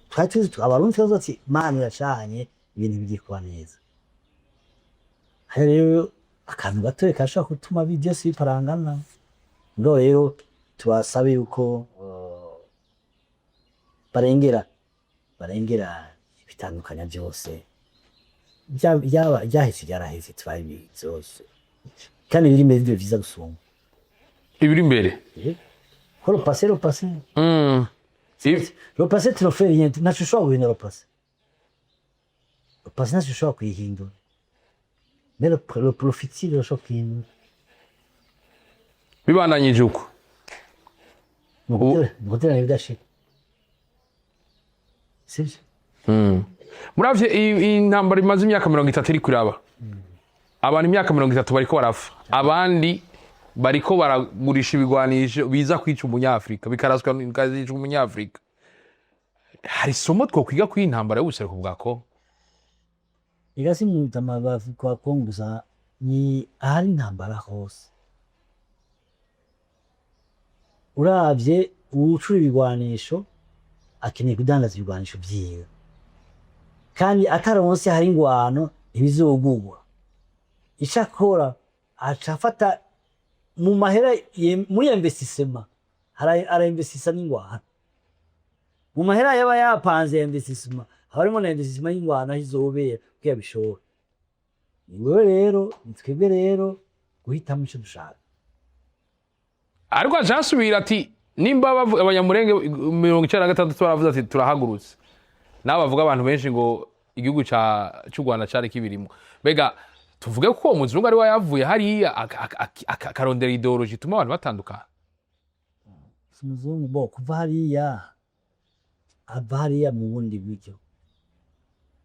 Twari tuzi abarundi tuzi ati Mana iracanye ibintu bigiye kuba neza. Hari rero akantu gatoya kashobora gutuma byose biparangana. Ngo rero tubasabe yuko barengera ibitandukanya byose, byahise byaraheze, twabizi byose, kandi biri imbere byo viza gusumba
ibiri imbere.
Ko le passé le passé tu ne fais rien, ntacyo ushobora guhindura le passé ntacyo ushobora kuyihindura, mais le futur urashobora kuyihindura.
Bibandanyije uko
muguterana ibidashira, sibyo?
Muravye intambara imaze imyaka 30 iri kuraba, abantu imyaka 30 bariko barafa, abandi bariko baragurisha ibigwanisho biza kwica umunyafrika, bikaraswa bikazica umunyafrika. Hari isomo twokwiga kuri intambara y'ubuseruko bwa Kongo?
Igasi mu bitama kwa Kongo gusa, ni ahari intambara hose. Uravye uwucura ibigwanisho akeneye kudandaza ibigwanisho vyiwe, kandi ataronse hari ingwano ntibizogugwa. Ico akora aca afata mu mahera muri investissement, ara investissa n'ingwano mu mahera yaba yapanze investissement, harimo na investissement y'ingwano aho izobera kugira bishobora. Ni wewe rero, ni twebwe rero guhitamo ico dushaka.
Ariko ajasubira ati nimba abanyamurenge 96 baravuze ati turahagurutse, nabo bavuga abantu benshi ngo igihugu cy'u Rwanda cyari kibirimo. Bega tuvuge ko uwo muzungu ari wayavuye hariya akarondera ideology ituma abantu batandukana.
Umuzungu bo kuva hariya ava hariya mu bundi buryo,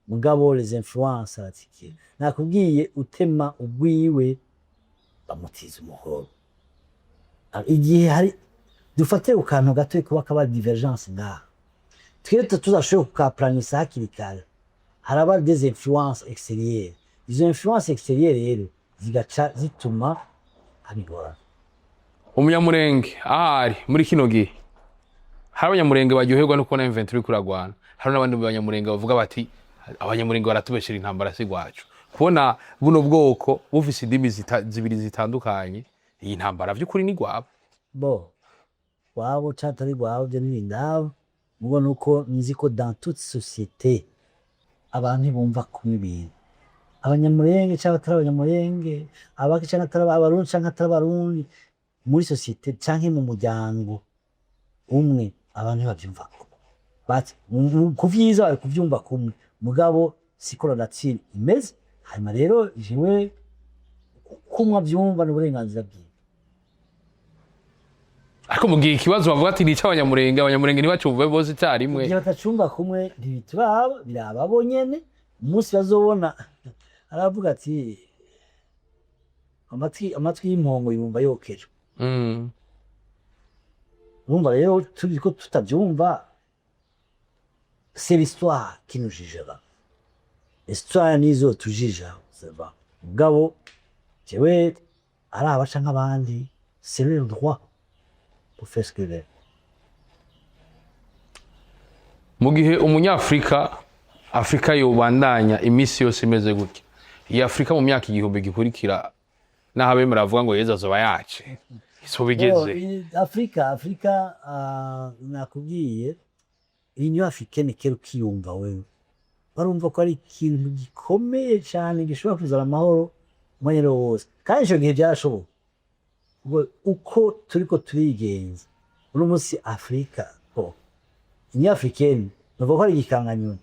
mugabo les influences ati nakubwiye utema ubwiwe bamutiza umuhoro. Igihe hari dufate ukantu gato kuba kaba divergence ngaha, twese tuzashoboye kukaplanisa hakiri kare, haraba des influences extérieures. Izo influences extérieures rero zigaca zituma abigora.
Umunyamurenge ahari muri kino gihe, hari abanyamurenge baryoherwa no kubona M23 iri kuragwana, hari n'abandi banyamurenge bavuga bati abanyamurenge baratubeshera intambara si gwacu. Kubona buno bwoko bufise indimi zibiri zitandukanye, iyi ntambara by'ukuri ni gwabo.
Bo wabo catari gwabo byo n'indabo, mugo nuko nzi ko dans toute société abantu bumva kumwe ibintu. Abanyamurenge cyangwa atari abanyamurenge, abaki cyangwa atari abarundi cyangwa atari abarundi, muri société cyangwa mu muryango umwe abantu bavyumva bati kuvyiza bari kuvyumva kumwe, mugabo siko natsiri imeze. Hanyuma rero jewe kumwa byumva n'uburenganzira bwiwe.
Ariko mugiye ikibazo bavuga ati nica abanyamurenge ntibacumve bose icyarimwe.
Igihe batacumva kumwe ntibitubaba, biraba bonyene. Umunsi bazobona aravuga ati amatwi y'impongo yumva yokeje. Urumva rero turiko tutabyumva, c'est l'histoire qui nous jugera. L'histoire nizo tujija, c'est vrai. Mugabo jewe araba canke abandi, c'est le droit pour faire ce que veut.
Mu gihe umunyafrika Afrika yobandanya imisi yose imeze gutya, iyi Afrika mu myaka igihumbi gikurikira naho abemera bavuga ngo Yezu azoba yace, iso bigeze.
Afrika nakubwiye Union Africaine kero kiyumva wewe, barumva ko ari ikintu gikomeye cyane gishobora kuzana amahoro umwanya wose, kandi icyo gihe byarashoboka. Uko turiko turigenza uno munsi Afrika, Union Africaine bavuga ko ari igikanganyoni,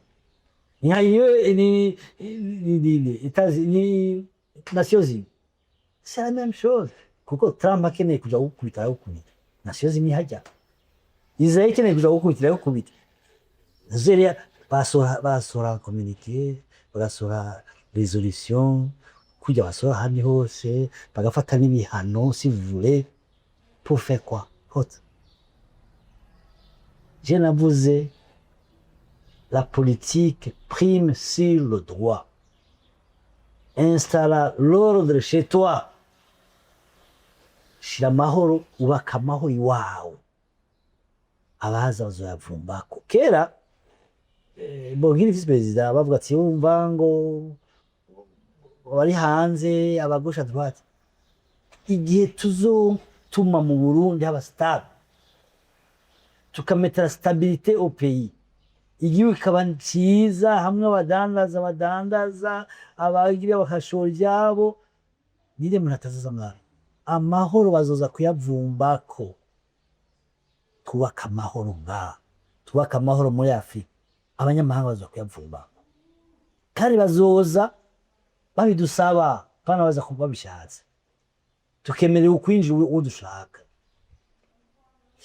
ni hayo ni États-Unis, Nations Unies. C'est la même chose. Kuko Trump akeneye kuja gukubita gukubita. Nations Unies hajya. Israel ikeneye kuja gukubita gukubita. Nigeria basora communiqué, bagasora résolution, kujya basora handi hose, bagafata n'ibihano si vous voulez. Pour faire quoi? Je navuze la politique prime sur le droit. Installa l'ordre chez toi. Shira amahoro, ubaka amahoro iwawe. Abaza bazoyavumbako. Kera Bongine visi perezida bavuga ati yumva ngo bari hanze abagosha droite. Igihe tuzotuma mu Burundi haba stable, tukametera stabilité au pays, igihugu kikaba cyiza, hamwe abadandaza abagira bakashora ibyabo, nire muntu atazaza mwana amahoro bazoza kuyavumbako. Twubaka amahoro twubaka amahoro muri Afrika, abanyamahanga bazoza kuyavumbako kandi bazoza babidusaba pana baza kuba bishatse, tukemerera ukwinjira uwo dushaka.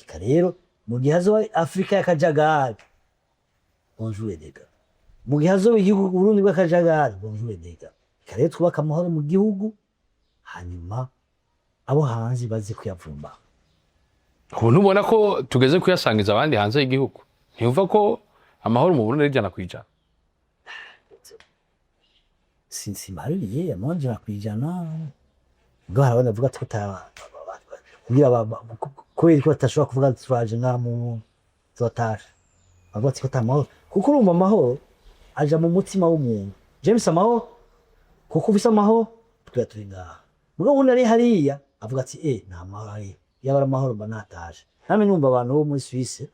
Reka rero mu gihe hazoba Afrika y'akajagari, bonjour les gars, mu gihe hazoba igihugu Burundi bw'akajagari, bonjour les gars. Reka rero twubaka amahoro mu gihugu, hanyuma abo hanze baze kuyavumba.
ubu ntubona ko tugeze kuyasangiza abandi hanze y'igihugu? ntiyumva ko amahoro mu Burundi ari ijana kwijana?
Simariye amahoro ijana kwijana, ubwo hari abandi bavuga kubera ko batashobora kuvuga turaje nka mu zotasha, bavuga ati ko tamahoro, kuko urumva amahoro aja mu mutima w'umuntu. James amahoro kuko ufise amahoro twe turi ngaha, ubwo undi ari hariya avuga ati nta mahoro hariya, yaba amahoro mba nataje. Namwe numva abantu bo muri Suisse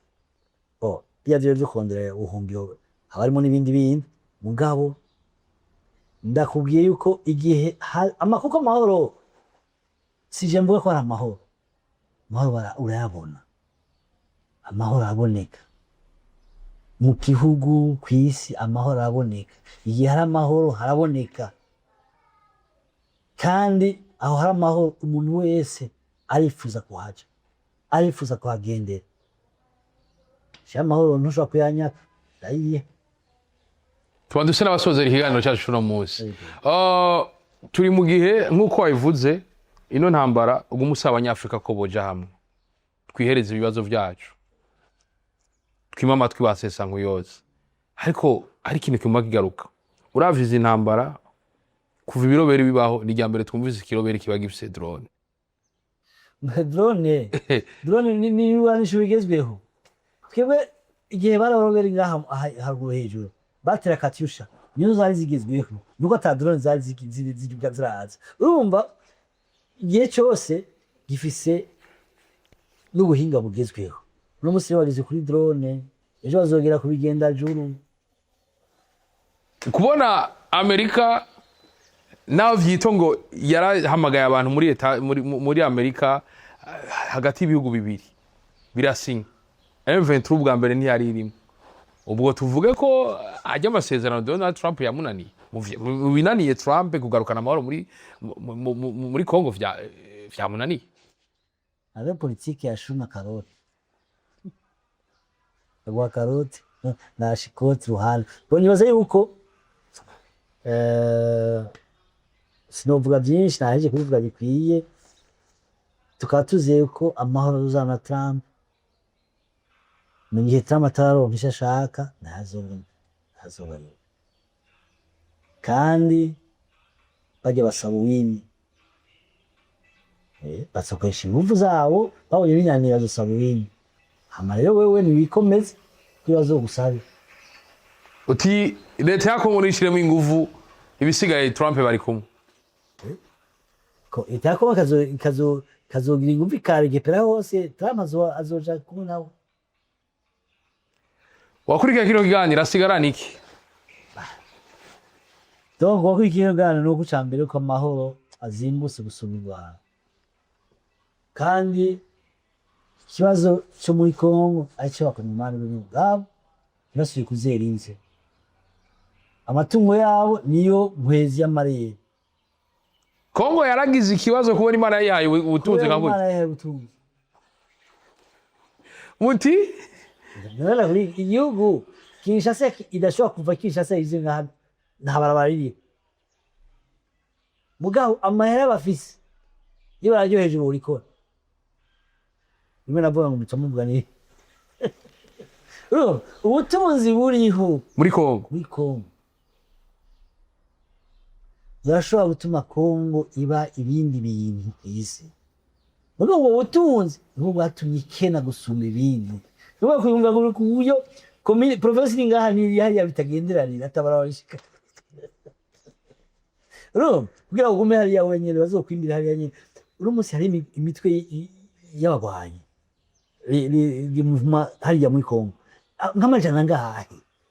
byaje byo kondera ubuhungiro, abarimo n'ibindi mugabo ndakubwiye yuko igihe kuko amahoro sije mvuga ko ari amahoro urayabona, amahoro araboneka mu gihugu, ku isi amahoro araboneka. Igihe hari amahoro haraboneka, kandi aho hari amahoro umuntu wese arifuza kuhaja, arifuza kuhagendera. Sha amahoro ntushobora kuyanyaka ndayiye.
tuba dusa n'abasozera ikiganiro cyacu uno munsi. Turi mu gihe nk'uko wabivuze, ino ntambara uguma usaba abanyafurika ko boja hamwe twihereza ibibazo byacu, twima amatwi basesa nk'uyoza. Ariko hari ikintu kimwe kigaruka, uravye izi ntambara kuva ibirobere bibaho, ni irya mbere twumvise ikirobere kiba gifise drone.
Drone ni ibikoresho bigezweho. Twebwe igihe bararobera ngaha haruguru hejuru batera katyusha, nizo zari zigezweho, nuko ata drone zari ziraza. Urumva igihe cyose gifise n'ubuhinga bugezweho. Uno munsi bageze kuri drone, ejo bazogera kubigenda juru.
Kubona Amerika naho vyito ngo yarahamagaye abantu muri Amerika hagati y'ibihugu bibiri birasinya, M23 bwa mbere ntiyari irimo. Ubwo tuvuge ko ajya amasezerano Donald Trump yamunaniye, mu binaniye Trump kugarukana amahoro muri Congo vyamunaniye.
Ari politiki ya shuna karoti, agwa karoti na shikoti ruhande. Bonyibaza yuko sinovuga byinshi, naje kubivuga bikwiye. Tukaba tuziye ko amahoro uzana Trump mu gihe Trump atararonka icyo ashaka ntazobona, kandi bajya basaba uwini, basokoresha ingufu zabo, babonye binanira gusaba uwini. Hama rero wewe niwikomeze kwibazo gusaba
uti leta yako murishiremo ingufu, ibisigaye Trump bari kumwe
ko itako kazogira ingufu ikarigepera hose. Trump azoja kumwe nawe.
Wakurikira kino kiganiro asigara niki?
Donc wakurikira kiganiro nuko cyambere ko amahoro azimbutse gusubirwa, kandi ikibazo cyo muri Congo aricyo bakonyimana n'ubwabo basuye kuzerinze. amatungo yabo niyo nkwezi y'amarere.
Kongo yaragize ikibazo kubona Imana yahaye ubutunzi nka
Imana
gutya.
yahaye ubutunzi.
Muti
None kuri igihugu Kinshasa idashobora kuva Kinshasa izi nta barabara riri. Mugabo amahera bafise iyo bararyoheje burikora. Rimwe navuga ngo mucamuvuga ni ubutunzi buriho
muri Kongo.
muri Kongo. Burashobora gutuma Kongo iba ibindi bintu kw'isi. Ubwo butunzi nibwo bwatumye ikena gusumba ibindi. Nubwo kuyumva ngo kuburyo professor ngaha ni yari bitagenderanira atabara barishika. Kugira ngo ugume hariya wenyene bazokwimbira hariya nyene. Urumunsi hari imitwe y'abagwanyi. Li movement hariya muri Kongo. Nk'amajana ngahe.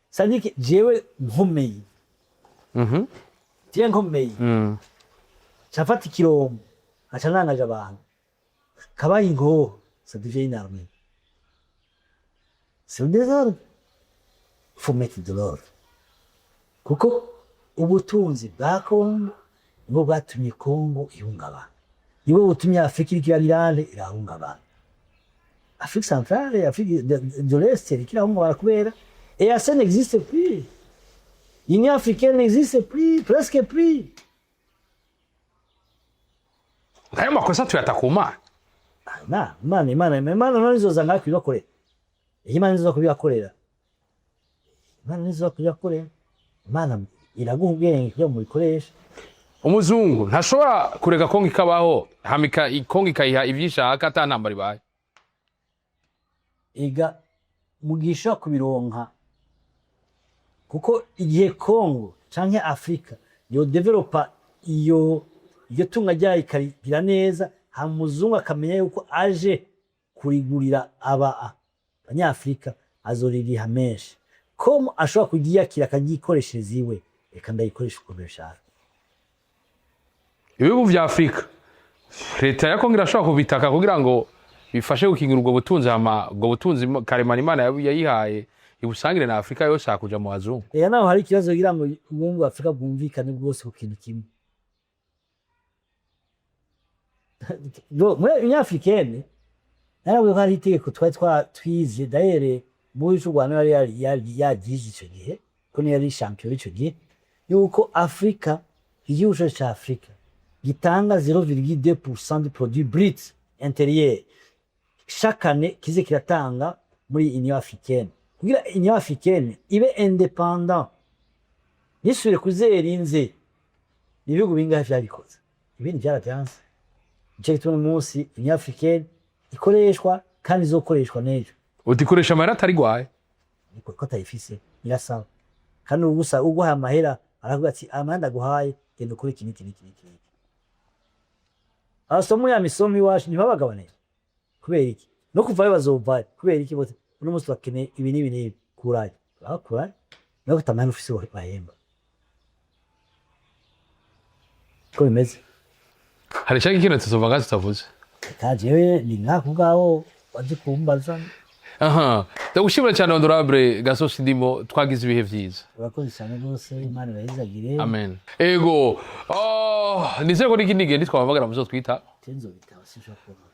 Sandike jewe nkomeye. Tiye nkomeye. Chafata ikirombo. Aca nangaje abantu. Kabaye ngo ça devient une armée. C'est le désordre. Il faut mettre de l'ordre. Kuko ubutunzi bwa Kongo nibwo bwatumye Kongo ihungabana. Nibwo butumye Afrika irahungabana. Afrique centrale, Afrique de l'Est, irahungabana kubera EAC n'existe plus. L'Union africaine n'existe plus, presque plus.
Ayo makosa tuyatakumana.
Imana nizoza ngaho kubibakorera. Imana nizoza kubibakorera. Imana nizoza kubibakorera. Imana iraguha ubwenge kugira ngo mubikoreshe.
Umuzungu ntashobora kureka Kongo ikabaho hamika Kongo ikayiha ivyishaka atantambara ibaye.
Ega mugisha kubironka. Kuko igihe Kongo canke Afrika yo developa iyo tunga ryayo ikarigira neza, ha muzungu akamenya yuko aje kurigurira abanyafrika azoririha menshi. Komo ashobora kugiyakira akagikoreshereza iwe, reka ndayikoresha uko bishaka.
Ibihugu vya Afrika leta ya Kongo irashobora kubitaka kugira ngo bifashe gukingira ubwo butunzi ubwo butunzi karemano Imana yayihaye ibusangire na Afrika yose akuja mu bazungu.
Naho hari ikibazo kugira ngo ubumwe bwa Afrika bwumvikane bwose ku kintu kimwe. Muri Union africaine naravuga ko hari itegeko twize dahere muri cy'u Rwanda yari yagize icyo gihe ko ni yari champion icyo gihe yuko Afrika igihugu cya Afrika gitanga 0,2% du produit brut intérieur chaque année kize kiratanga muri Union africaine kugira Union africaine ibe independant nisubire kuzerinze ibihugu bingahe vyabikoze ibindi byarabyanze. Nicyo gituma umunsi Union africaine ikoreshwa kandi izokoreshwa n'ejo.
Utikoresha amahera atari gwaye
ko atayifise birasaba kandi ugusa uguha amahera aravuga ati amanda guhaye genda ukore iki. Abasomo ya misomo iwacu ntibabagabanira kubera iki no kuvayo bazova kubera iki bose uno munsi bakene ibi n'ibi kuraye bakuraye no kutamana ufise bahemba ko bimeze.
hari cyangwa ikintu tuzova ngaho tutavuze
kajewe ni nkako ngaho waje kumbaza.
Ndagushimira cyane Honorable Gasosi Ndimo, twagize ibihe vyiza.
Urakoze cyane rwose, Imana ibahezagire.
Amen. Ego nizere ko n'ikindi gihe ntitwabamagara muzotwita
Tenzo bitaba sinshobora.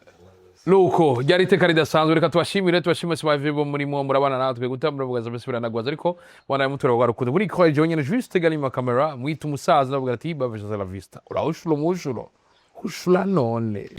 Nuko ryari iteka ridasanzwe, reka tubashimire Smile bo muri mwo murabana natwe gutambura bugaza besubira nagwaza ariko bana mutoro wa rukundo muri ko je nyene juste galima camera mwita umusaza navuga ati bava la vista urahushuro mushuro hushula none.